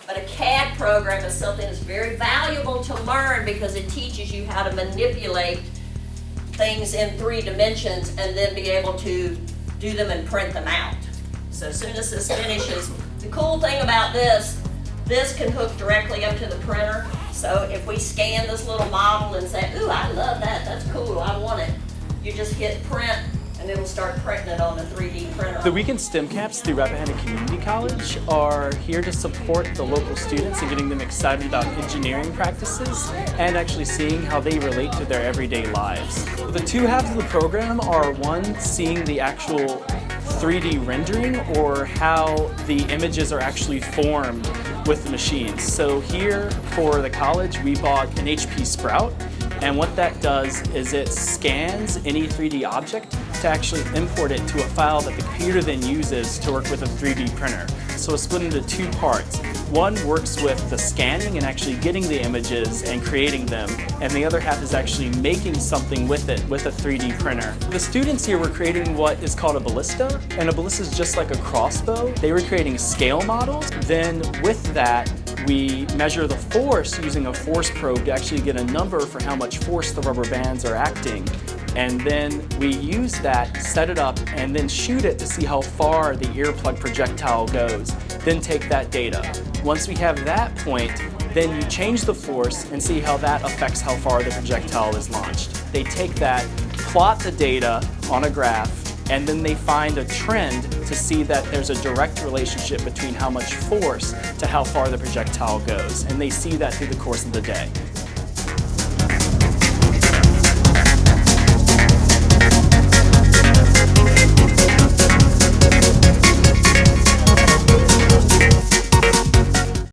But a CAD program is something that's very valuable to learn because it teaches you how to manipulate things in 3 dimensions and then be able to do them and print them out. So as soon as this finishes, the cool thing about this can hook directly up to the printer. So if we scan this little model and say, ooh, I love that, that's cool, I want it, you just hit print and it'll start printing it on a 3D printer. The weekend STEM camps through Rappahannock Community College are here to support the local students and getting them excited about engineering practices and actually seeing how they relate to their everyday lives. The 2 halves of the program are, one, seeing the actual 3D rendering, or how the images are actually formed with the machines. So here for the college, we bought an HP Sprout, and what that does is it scans any 3D object to actually import it to a file that the computer then uses to work with a 3D printer. So it's split into 2 parts. One works with the scanning and actually getting the images and creating them, and the other half is actually making something with it with a 3D printer. The students here were creating what is called a ballista, and a ballista is just like a crossbow. They were creating scale models. Then with that, we measure the force using a force probe to actually get a number for how much force the rubber bands are acting. And then we use that, set it up, and then shoot it to see how far the earplug projectile goes. Then take that data. Once we have that point, then you change the force and see how that affects how far the projectile is launched. They take that, plot the data on a graph, and then they find a trend to see that there's a direct relationship between how much force to how far the projectile goes. And they see that through the course of the day.